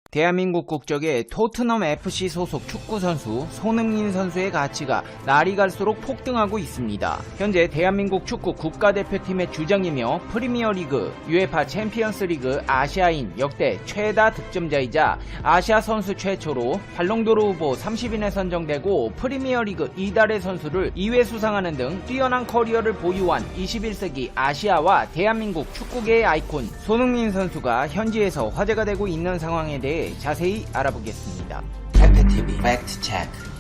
대한민국 국적의 토트넘 FC 소속 축구선수 손흥민 선수의 가치가 날이 갈수록 폭등하고 있습니다. 현재 대한민국 축구 국가대표팀의 주장이며 프리미어리그, UEFA 챔피언스리그 아시아인 역대 최다 득점자이자 아시아 선수 최초로 발롱도르 후보 30인에 선정되고 프리미어리그 이달의 선수를 2회 수상하는 등 뛰어난 커리어를 보유한 21세기 아시아와 대한민국 축구계의 아이콘 손흥민 선수가 현지에서 화제가 되고 있는 상황에 대해 자세히 알아보겠습니다. 팩트TV 팩트체크.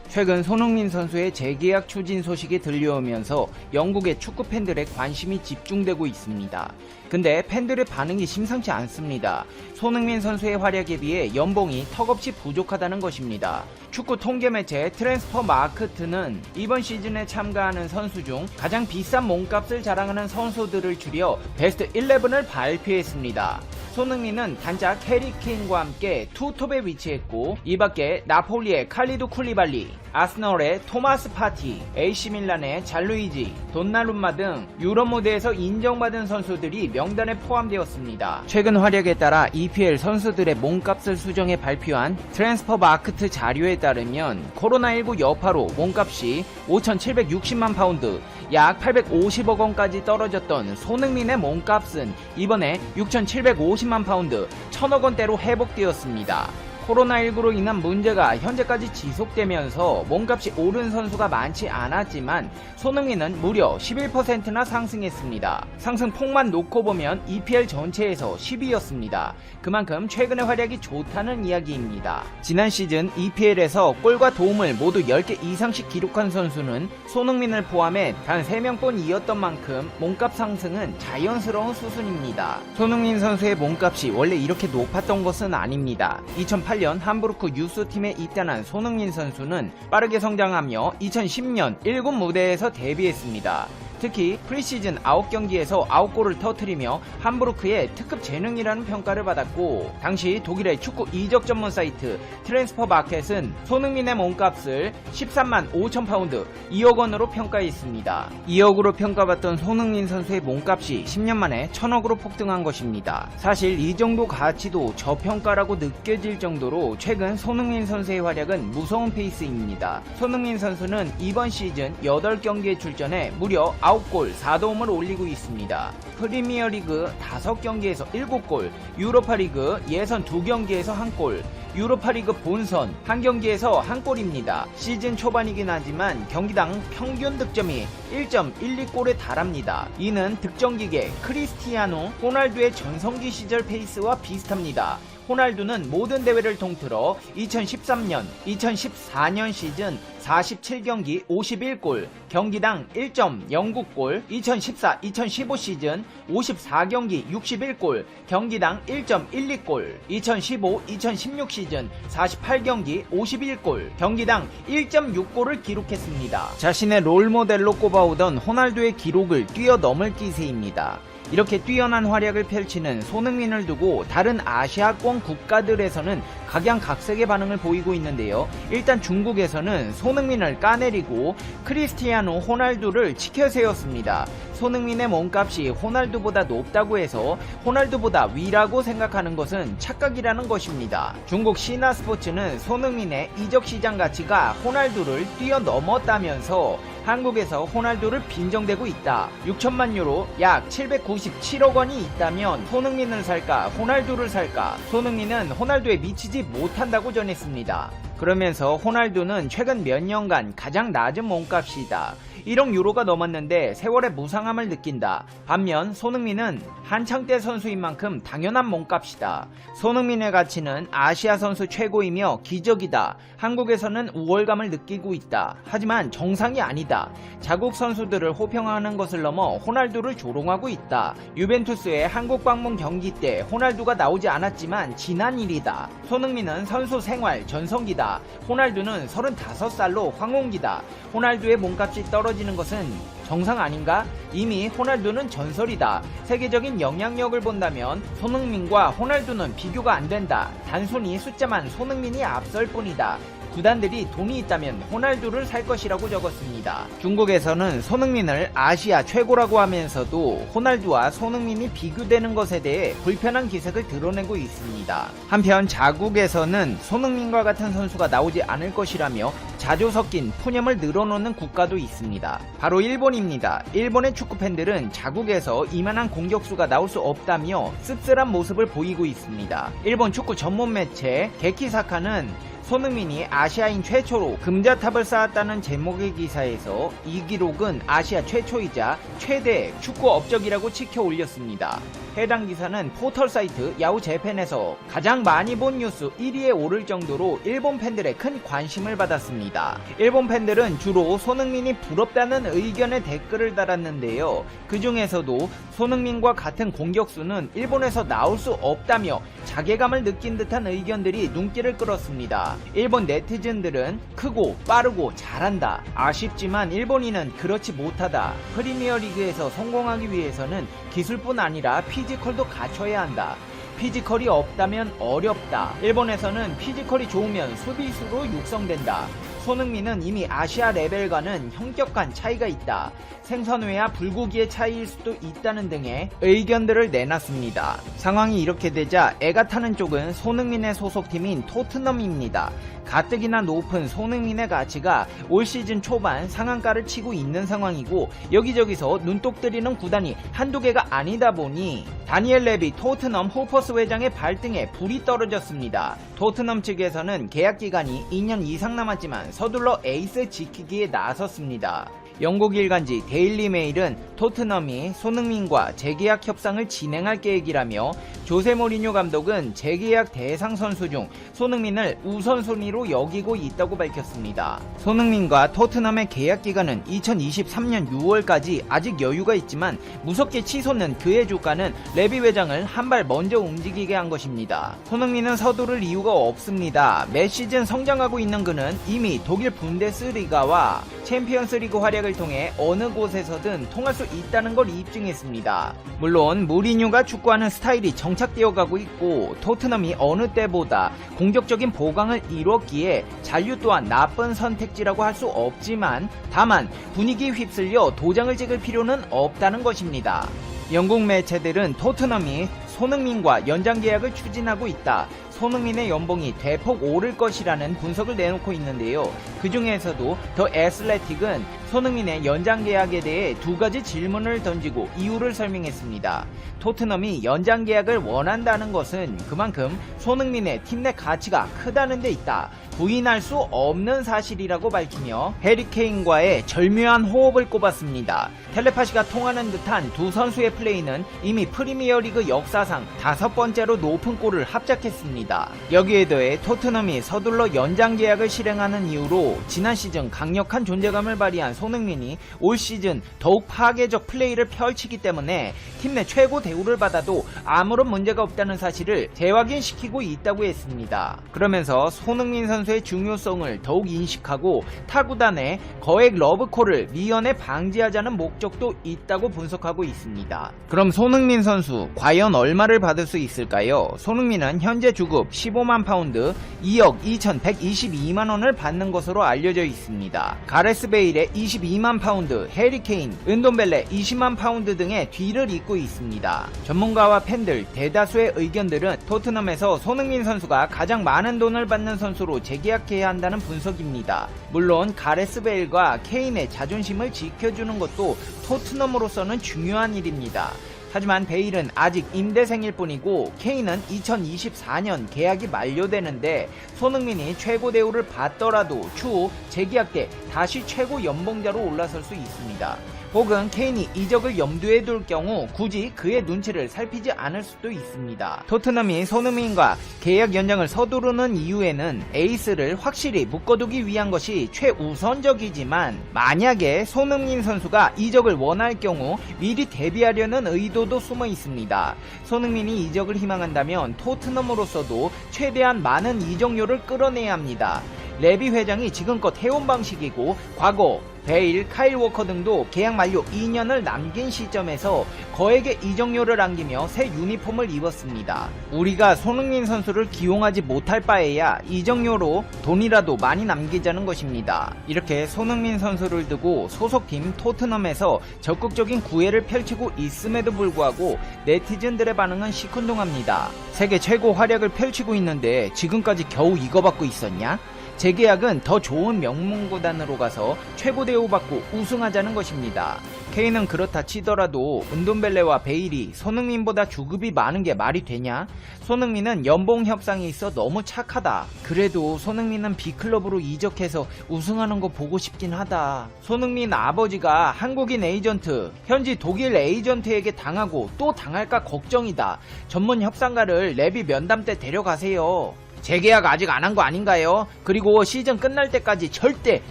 최근 손흥민 선수의 재계약 추진 소식이 들려오면서 영국의 축구 팬들의 관심이 집중되고 있습니다. 근데 팬들의 반응이 심상치 않습니다. 손흥민 선수의 활약에 비해 연봉이 턱없이 부족하다는 것입니다. 축구 통계 매체 트랜스퍼 마크트는 이번 시즌에 참가하는 선수 중 가장 비싼 몸값을 자랑하는 선수들을 추려 베스트 11을 발표했습니다. 손흥민은 단짝 해리 케인과 함께 투톱에 위치했고, 이 밖에 나폴리의 칼리두 쿨리발리, 아스널의 토마스 파티, AC밀란의 잘루이지, 돈나룸마 등 유럽 무대에서 인정받은 선수들이 명단에 포함되었습니다. 최근 활약에 따라 EPL 선수들의 몸값을 수정해 발표한 트랜스퍼 마크트 자료에 따르면 코로나19 여파로 몸값이 5,760만 파운드, 약 850억 원까지 떨어졌던 손흥민의 몸값은 이번에 6,750만 파운드, 1,000억 원대로 회복되었습니다. 코로나19로 인한 문제가 현재까지 지속되면서 몸값이 오른 선수가 많지 않았지만 손흥민은 무려 11%나 상승했습니다. 상승폭만 놓고 보면 EPL 전체에서 10위였습니다. 그만큼 최근의 활약이 좋다는 이야기입니다. 지난 시즌 EPL에서 골과 도움을 모두 10개 이상씩 기록한 선수는 손흥민을 포함해 단 3명뿐이었던 만큼 몸값 상승은 자연스러운 수순입니다. 손흥민 선수의 몸값이 원래 이렇게 높았던 것은 아닙니다. 2008년 함부르크 유스팀에 입단한 손흥민 선수는 빠르게 성장하며 2010년 1군 무대에서 데뷔했습니다. 특히 프리시즌 9경기에서 9골을 터뜨리며 함부르크의 특급 재능이라는 평가를 받았고, 당시 독일의 축구 이적 전문 사이트 트랜스퍼 마켓은 손흥민의 몸값을 13만 5천 파운드, 2억 원으로 평가했습니다. 2억으로 평가받던 손흥민 선수의 몸값이 10년 만에 1,000억으로 폭등한 것입니다. 사실 이 정도 가치도 저평가라고 느껴질 정도로 최근 손흥민 선수의 활약은 무서운 페이스입니다. 손흥민 선수는 이번 시즌 8경기에 출전해 무려 9골 4도움을 올리고 있습니다. 프리미어리그 5경기에서 7골, 유로파리그 예선 2경기에서 1골, 유로파리그 본선 1경기에서 1골입니다. 시즌 초반이긴 하지만 경기당 평균 득점이 1.12골에 달합니다. 이는 득점기계 크리스티아노 호날두의 전성기 시절 페이스와 비슷합니다. 호날두는 모든 대회를 통틀어 2013년, 2014년 시즌 47경기 51골, 경기당 1.09골, 2014-2015 시즌 54경기 61골, 경기당 1.12골, 2015-2016 시즌 48경기 51골, 경기당 1.6골을 기록했습니다. 자신의 롤모델로 꼽아오던 호날두의 기록을 뛰어넘을 기세입니다. 이렇게 뛰어난 활약을 펼치는 손흥민을 두고 다른 아시아권 국가들에서는 각양각색의 반응을 보이고 있는데요. 일단 중국에서는 손흥민을 까내리고 크리스티아노 호날두를 치켜세웠습니다. 손흥민의 몸값이 호날두보다 높다고 해서 호날두보다 위라고 생각하는 것은 착각이라는 것입니다. 중국 신화스포츠는 손흥민의 이적 시장 가치가 호날두를 뛰어넘었다면서 한국에서 호날두를 빈정대고 있다. 6천만 유로 약 797억 원이 있다면 손흥민을 살까 호날두를 살까? 손흥민은 호날두에 미치지 못한다고 전했습니다. 그러면서 호날두는 최근 몇 년간 가장 낮은 몸값이다. 1억 유로가 넘었는데 세월의 무상함을 느낀다. 반면 손흥민은 한창때 선수인 만큼 당연한 몸값이다. 손흥민의 가치는 아시아 선수 최고이며 기적이다. 한국에서는 우월감을 느끼고 있다. 하지만 정상이 아니다. 자국 선수들을 호평하는 것을 넘어 호날두를 조롱하고 있다. 유벤투스의 한국 방문 경기 때 호날두가 나오지 않았지만 지난 일이다. 손흥민은 선수 생활 전성기다. 호날두는 35살로 황혼기다. 호날두의 몸값이 떨어지는 것은 정상 아닌가? 이미 호날두는 전설이다. 세계적인 영향력을 본다면 손흥민과 호날두는 비교가 안 된다. 단순히 숫자만 손흥민이 앞설 뿐이다. 구단들이 돈이 있다면 호날두를 살 것이라고 적었습니다. 중국에서는 손흥민을 아시아 최고라고 하면서도 호날두와 손흥민이 비교되는 것에 대해 불편한 기색을 드러내고 있습니다. 한편 자국에서는 손흥민과 같은 선수가 나오지 않을 것이라며 자주 섞인 푸념을 늘어놓는 국가도 있습니다. 바로 일본입니다. 일본의 축구 팬들은 자국에서 이만한 공격수가 나올 수 없다며 씁쓸한 모습을 보이고 있습니다. 일본 축구 전문 매체 게키사카는 손흥민이 아시아인 최초로 금자탑을 쌓았다는 제목의 기사에서 이 기록은 아시아 최초이자 최대 축구 업적이라고 치켜 올렸습니다. 해당 기사는 포털 사이트 야후재팬에서 가장 많이 본 뉴스 1위에 오를 정도로 일본 팬들의 큰 관심을 받았습니다. 일본 팬들은 주로 손흥민이 부럽다는 의견의 댓글을 달았는데요. 그 중에서도 손흥민과 같은 공격수는 일본에서 나올 수 없다며 자괴감을 느낀 듯한 의견들이 눈길을 끌었습니다. 일본 네티즌들은 크고 빠르고 잘한다. 아쉽지만 일본인은 그렇지 못하다. 프리미어리그에서 성공하기 위해서는 기술뿐 아니라 피지컬도 갖춰야 한다. 피지컬이 없다면 어렵다. 일본에서는 피지컬이 좋으면 수비수로 육성된다. 손흥민은 이미 아시아 레벨과는 현격한 차이가 있다. 생선회와 불고기의 차이일 수도 있다는 등의 의견들을 내놨습니다. 상황이 이렇게 되자 애가 타는 쪽은 손흥민의 소속팀인 토트넘입니다. 가뜩이나 높은 손흥민의 가치가 올 시즌 초반 상한가를 치고 있는 상황이고 여기저기서 눈독 들이는 구단이 한두 개가 아니다 보니 다니엘 레비 토트넘 호퍼스 회장의 발등에 불이 떨어졌습니다. 토트넘 측에서는 계약 기간이 2년 이상 남았지만 서둘러 에이스 지키기에 나섰습니다. 영국 일간지 데일리 메일은 토트넘이 손흥민과 재계약 협상을 진행할 계획이라며 조세 모리뉴 감독은 재계약 대상 선수 중 손흥민을 우선순위로 여기고 있다고 밝혔습니다. 손흥민과 토트넘의 계약 기간은 2023년 6월까지 아직 여유가 있지만 무섭게 치솟는 그의 주가는 레비 회장을 한 발 먼저 움직이게 한 것입니다. 손흥민은 서두를 이유가 없습니다. 매 시즌 성장하고 있는 그는 이미 독일 분데스리가와 챔피언스리그 활약을 통해 어느 곳에서든 통할 수 있다는 걸 입증했습니다. 물론 무리뉴가 축구하는 스타일이 정착되어 가고 있고 토트넘이 어느 때보다 공격적인 보강을 이뤘기에 잔류 또한 나쁜 선택지라고 할 수 없지만 다만 분위기에 휩쓸려 도장을 찍을 필요는 없다는 것입니다. 영국 매체들은 토트넘이 손흥민과 연장 계약을 추진하고 있다. 손흥민의 연봉이 대폭 오를 것이라는 분석을 내놓고 있는데요. 그 중에서도 더 애슬레틱은 손흥민의 연장 계약에 대해 두 가지 질문을 던지고 이유를 설명했습니다. 토트넘이 연장 계약을 원한다는 것은 그만큼 손흥민의 팀 내 가치가 크다는 데 있다. 부인할 수 없는 사실이라고 밝히며 해리 케인과의 절묘한 호흡을 꼽았습니다. 텔레파시가 통하는 듯한 두 선수의 플레이는 이미 프리미어리그 역사상 5번째로 높은 골을 합작했습니다. 여기에 더해 토트넘이 서둘러 연장 계약을 실행하는 이유로 지난 시즌 강력한 존재감을 발휘한 손흥민이 올 시즌 더욱 파괴적 플레이를 펼치기 때문에 팀 내 최고 대우를 받아도 아무런 문제가 없다는 사실을 재확인시키고 있다고 했습니다. 그러면서 손흥민 선수의 중요성을 더욱 인식하고 타구단의 거액 러브콜을 미연에 방지하자는 목적도 있다고 분석하고 있습니다. 그럼 손흥민 선수 과연 얼마를 받을 수 있을까요? 손흥민은 현재 주급 15만 파운드 2억 2,122만원을 받는 것으로 알려져 있습니다. 가레스 베일의 22만 파운드, 해리 케인, 은돈벨레 20만 파운드 등의 뒤를 잇고 있습니다. 전문가와 팬들 대다수의 의견들은 토트넘에서 손흥민 선수가 가장 많은 돈을 받는 선수로 재계약해야 한다는 분석입니다. 물론 가레스 베일과 케인의 자존심을 지켜주는 것도 토트넘으로서는 중요한 일입니다. 하지만 베일은 아직 임대생일 뿐이고 케인은 2024년 계약이 만료되는데 손흥민이 최고 대우를 받더라도 추후 재계약 때 다시 최고 연봉자로 올라설 수 있습니다. 혹은 케인이 이적을 염두에 둘 경우 굳이 그의 눈치를 살피지 않을 수도 있습니다. 토트넘이 손흥민과 계약 연장을 서두르는 이유에는 에이스를 확실히 묶어두기 위한 것이 최우선적이지만 만약에 손흥민 선수가 이적을 원할 경우 미리 대비하려는 의도도 숨어 있습니다. 손흥민이 이적을 희망한다면 토트넘으로서도 최대한 많은 이적료를 끌어내야 합니다. 레비 회장이 지금껏 해온 방식이고, 과거 베일, 카일 워커 등도 계약 만료 2년을 남긴 시점에서 거액의 이적료를 안기며 새 유니폼을 입었습니다. 우리가 손흥민 선수를 기용하지 못할 바에야 이적료로 돈이라도 많이 남기자는 것입니다. 이렇게 손흥민 선수를 두고 소속팀 토트넘에서 적극적인 구애를 펼치고 있음에도 불구하고 네티즌들의 반응은 시큰둥합니다. 세계 최고 활약을 펼치고 있는데 지금까지 겨우 이거 받고 있었냐? 재계약은 더 좋은 명문구단으로 가서 최고 대우받고 우승하자는 것입니다. 케인은 그렇다 치더라도 은돈벨레와 베일이 손흥민보다 주급이 많은 게 말이 되냐? 손흥민은 연봉 협상이 있어 너무 착하다. 그래도 손흥민은 B클럽으로 이적해서 우승하는 거 보고 싶긴 하다. 손흥민 아버지가 한국인 에이전트, 현지 독일 에이전트에게 당하고 또 당할까 걱정이다. 전문 협상가를 레비 면담 때 데려가세요. 재계약 아직 안 한 거 아닌가요? 그리고 시즌 끝날 때까지 절대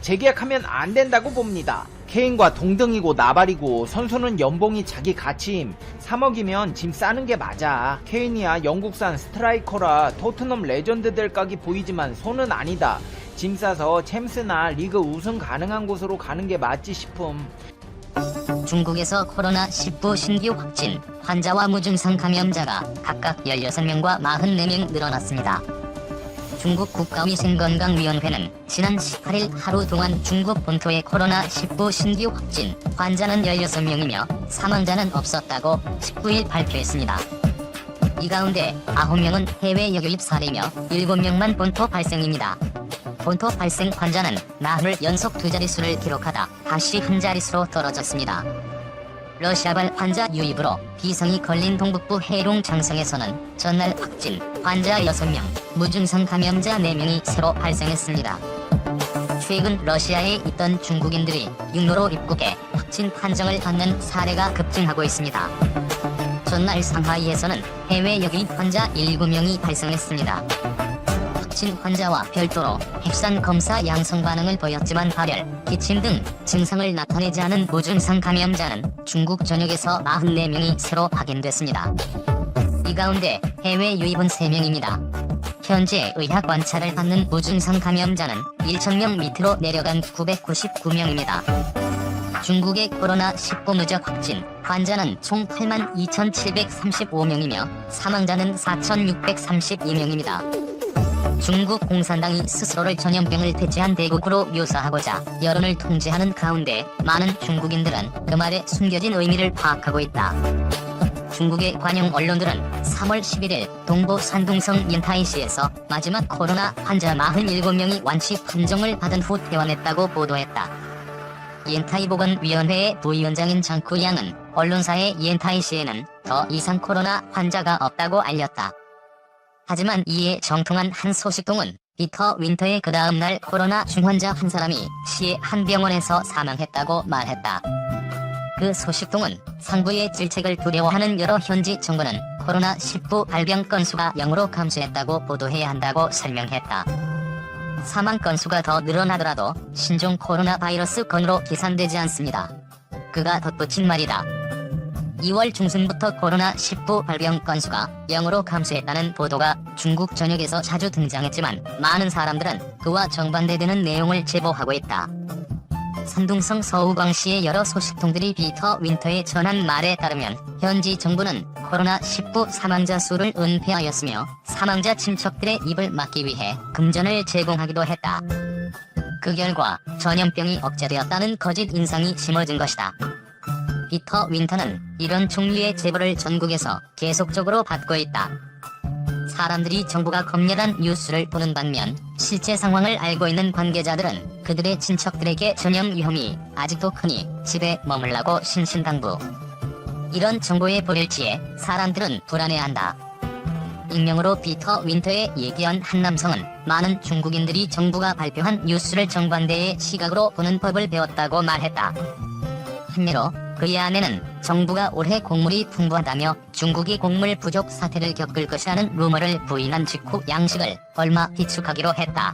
재계약하면 안 된다고 봅니다. 케인과 동등이고 나발이고 선수는 연봉이 자기 가치임. 3억이면 짐 싸는 게 맞아. 케인이야 영국산 스트라이커라 토트넘 레전드 될 각이 보이지만 손은 아니다. 짐 싸서 챔스나 리그 우승 가능한 곳으로 가는 게 맞지 싶음. 중국에서 코로나19 신규 확진 환자와 무증상 감염자가 각각 16명과 44명 늘어났습니다. 중국 국가위생건강위원회는 지난 18일 하루 동안 중국 본토의 코로나19 신규 확진 환자는 16명이며 사망자는 없었다고 19일 발표했습니다. 이 가운데 9명은 해외 여유입 사례며 7명만 본토 발생입니다. 본토 발생 환자는 나흘 연속 두 자릿수를 기록하다 다시 한 자릿수로 떨어졌습니다. 러시아발 환자 유입으로 비상이 걸린 동북부 해룡 장성에서는 전날 확진 환자 6명, 무증상 감염자 4명이 새로 발생했습니다. 최근 러시아에 있던 중국인들이 육로로 입국해 확진 판정을 받는 사례가 급증하고 있습니다. 전날 상하이에서는 해외 여기입 환자 7명이 발생했습니다. 확진 환자와 별도로 핵산 검사 양성 반응을 보였지만 발열, 기침 등 증상을 나타내지 않은 무증상 감염자는 중국 전역에서 44명이 새로 확인됐습니다. 이 가운데 해외 유입은 3명입니다. 현재 의학 관찰을 받는 무증상 감염자는 1,000명 밑으로 내려간 999명입니다. 중국의 코로나19 누적 확진 환자는 총 82,735명이며 사망자는 4,632명입니다. 중국 공산당이 스스로를 전염병을 퇴치한 대국으로 묘사하고자 여론을 통제하는 가운데 많은 중국인들은 그 말에 숨겨진 의미를 파악하고 있다. 중국의 관영 언론들은 3월 11일 동부 산둥성 옌타이시에서 마지막 코로나 환자 47명이 완치 판정을 받은 후 퇴원했다고 보도했다. 옌타이 보건위원회의 부위원장인 장쿠 양은 언론사에 옌타이시에는 더 이상 코로나 환자가 없다고 알렸다. 하지만 이에 정통한 한 소식통은 피터 윈터의 그 다음 날 코로나 중환자 한 사람이 시의 한 병원에서 사망했다고 말했다. 그 소식통은 상부의 질책을 두려워하는 여러 현지 정부는 코로나19 발병 건수가 0으로 감소했다고 보도해야 한다고 설명했다. 사망 건수가 더 늘어나더라도 신종 코로나 바이러스 건으로 계산되지 않습니다. 그가 덧붙인 말이다. 2월 중순부터 코로나19 발병 건수가 0으로 감소했다는 보도가 중국 전역에서 자주 등장했지만 많은 사람들은 그와 정반대되는 내용을 제보하고 있다. 산둥성 서우광시의 여러 소식통들이 피터 윈터에 전한 말에 따르면 현지 정부는 코로나19 사망자 수를 은폐하였으며 사망자 친척들의 입을 막기 위해 금전을 제공하기도 했다. 그 결과 전염병이 억제되었다는 거짓 인상이 심어진 것이다. 피터 윈터는 이런 종류의 제보를 전국에서 계속적으로 받고 있다. 사람들이 정부가 검열한 뉴스를 보는 반면 실제 상황을 알고 있는 관계자들은 그들의 친척들에게 전염 위험이 아직도 크니 집에 머물라고 신신당부. 이런 정보의 불일치에 사람들은 불안해한다. 익명으로 피터 윈터에 얘기한 한 남성은 많은 중국인들이 정부가 발표한 뉴스를 정반대의 시각으로 보는 법을 배웠다고 말했다. 한예로 그의 아내는 정부가 올해 곡물이 풍부하다며 중국이 곡물 부족 사태를 겪을 것이라는 루머를 부인한 직후 양식을 얼마 비축하기로 했다.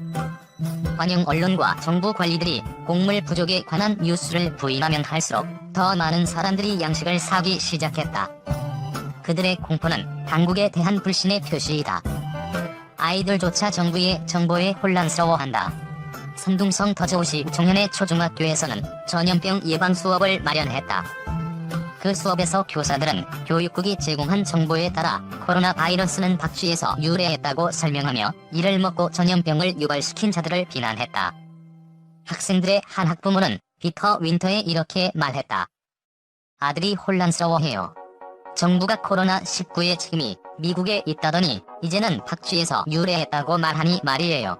관영 언론과 정부 관리들이 곡물 부족에 관한 뉴스를 부인하면 할수록 더 많은 사람들이 양식을 사기 시작했다. 그들의 공포는 당국에 대한 불신의 표시이다. 아이들조차 정부의 정보에 혼란스러워한다. 산둥성 더저우시 종현의 초중학교에서는 전염병 예방 수업을 마련했다. 그 수업에서 교사들은 교육국이 제공한 정보에 따라 코로나 바이러스는 박쥐에서 유래했다고 설명하며 이를 먹고 전염병을 유발시킨 자들을 비난했다. 학생들의 한 학부모는 피터 윈터에 이렇게 말했다. 아들이 혼란스러워해요. 정부가 코로나19의 책임이 미국에 있다더니 이제는 박쥐에서 유래했다고 말하니 말이에요.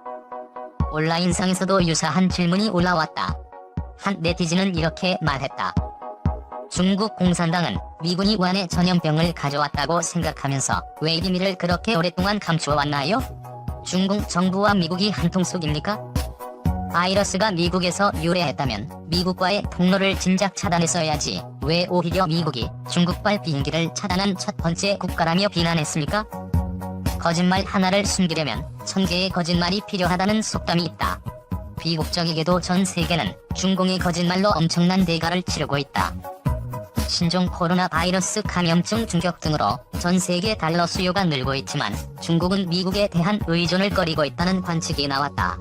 온라인상에서도 유사한 질문이 올라왔다. 한 네티즌은 이렇게 말했다. 중국 공산당은 미군이 우한에 전염병을 가져왔다고 생각하면서 왜 비밀을 그렇게 오랫동안 감추어왔나요? 중국 정부와 미국이 한통속입니까? 바이러스가 미국에서 유래했다면 미국과의 통로를 진작 차단했어야지 왜 오히려 미국이 중국발 비행기를 차단한 첫 번째 국가라며 비난했습니까? 거짓말 하나를 숨기려면 1000개의 거짓말이 필요하다는 속담이 있다. 비국적이게도 전 세계는 중공의 거짓말로 엄청난 대가를 치르고 있다. 신종 코로나 바이러스 감염증 중격 등으로 전 세계 달러 수요가 늘고 있지만 중국은 미국에 대한 의존을 꺼리고 있다는 관측이 나왔다.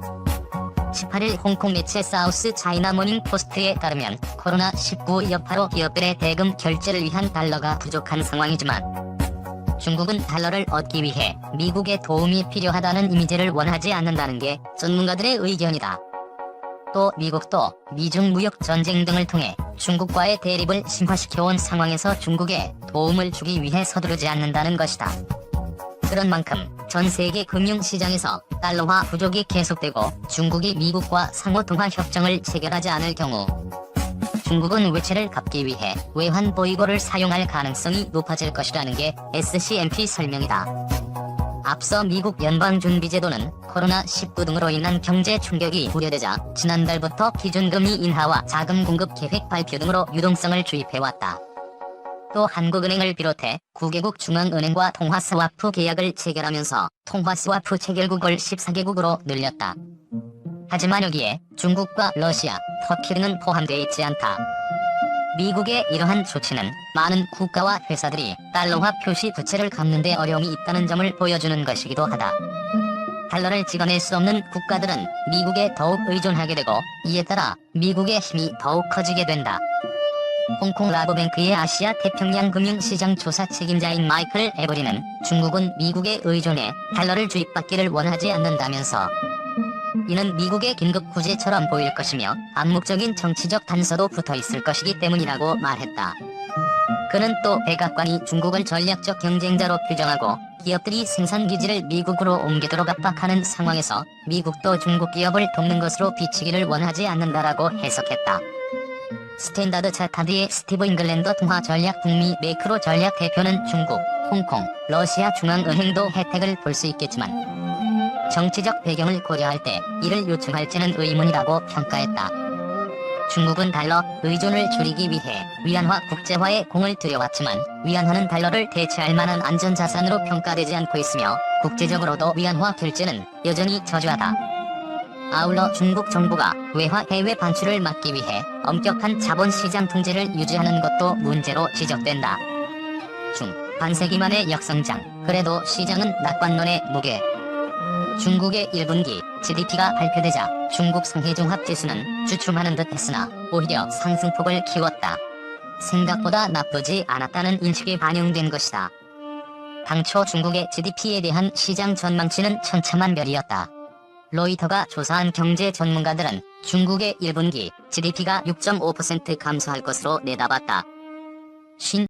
18일 홍콩 매체 사우스 차이나 모닝 포스트에 따르면 코로나19 여파로 기업들의 대금 결제를 위한 달러가 부족한 상황이지만 중국은 달러를 얻기 위해 미국의 도움이 필요하다는 이미지를 원하지 않는다는 게 전문가들의 의견이다. 또 미국도 미중 무역 전쟁 등을 통해 중국과의 대립을 심화시켜온 상황에서 중국에 도움을 주기 위해 서두르지 않는다는 것이다. 그런 만큼 전 세계 금융시장에서 달러화 부족이 계속되고 중국이 미국과 상호통화 협정을 체결하지 않을 경우 중국은 외채를 갚기 위해 외환 보이고를 사용할 가능성이 높아질 것이라는 게 SCMP 설명이다. 앞서 미국 연방준비제도는 코로나19 등으로 인한 경제 충격이 우려되자 지난달부터 기준금리 인하와 자금 공급 계획 발표 등으로 유동성을 주입해왔다. 또 한국은행을 비롯해 9개국 중앙은행과 통화스와프 계약을 체결하면서 통화스와프 체결국을 14개국으로 늘렸다. 하지만 여기에 중국과 러시아, 터키 등은 포함되어 있지 않다. 미국의 이러한 조치는 많은 국가와 회사들이 달러화 표시 부채를 갚는 데 어려움이 있다는 점을 보여주는 것이기도 하다. 달러를 찍어낼 수 없는 국가들은 미국에 더욱 의존하게 되고 이에 따라 미국의 힘이 더욱 커지게 된다. 홍콩 라보뱅크의 아시아 태평양 금융시장 조사 책임자인 마이클 에버리는 중국은 미국에 의존해 달러를 주입받기를 원하지 않는다면서 이는 미국의 긴급 구제처럼 보일 것이며 암묵적인 정치적 단서도 붙어있을 것이기 때문이라고 말했다. 그는 또 백악관이 중국을 전략적 경쟁자로 규정하고 기업들이 생산기지를 미국으로 옮기도록 압박하는 상황에서 미국도 중국 기업을 돕는 것으로 비치기를 원하지 않는다라고 해석했다. 스탠다드 차타드의 스티브 잉글랜더 통화전략 북미 매크로 전략 대표는 중국, 홍콩, 러시아 중앙은행도 혜택을 볼 수 있겠지만 정치적 배경을 고려할 때 이를 요청할지는 의문이라고 평가했다. 중국은 달러 의존을 줄이기 위해 위안화 국제화에 공을 들여왔지만 위안화는 달러를 대체할 만한 안전자산으로 평가되지 않고 있으며 국제적으로도 위안화 결제는 여전히 저조하다. 아울러 중국 정부가 외화 해외 반출을 막기 위해 엄격한 자본시장 통제를 유지하는 것도 문제로 지적된다. 반세기 만의 역성장, 그래도 시장은 낙관론의 무게. 중국의 1분기 GDP가 발표되자 중국 상해종합지수는 주춤하는 듯 했으나 오히려 상승폭을 키웠다. 생각보다 나쁘지 않았다는 인식이 반영된 것이다. 당초 중국의 GDP에 대한 시장 전망치는 천차만별이었다. 로이터가 조사한 경제 전문가들은 중국의 1분기 GDP가 6.5% 감소할 것으로 내다봤다.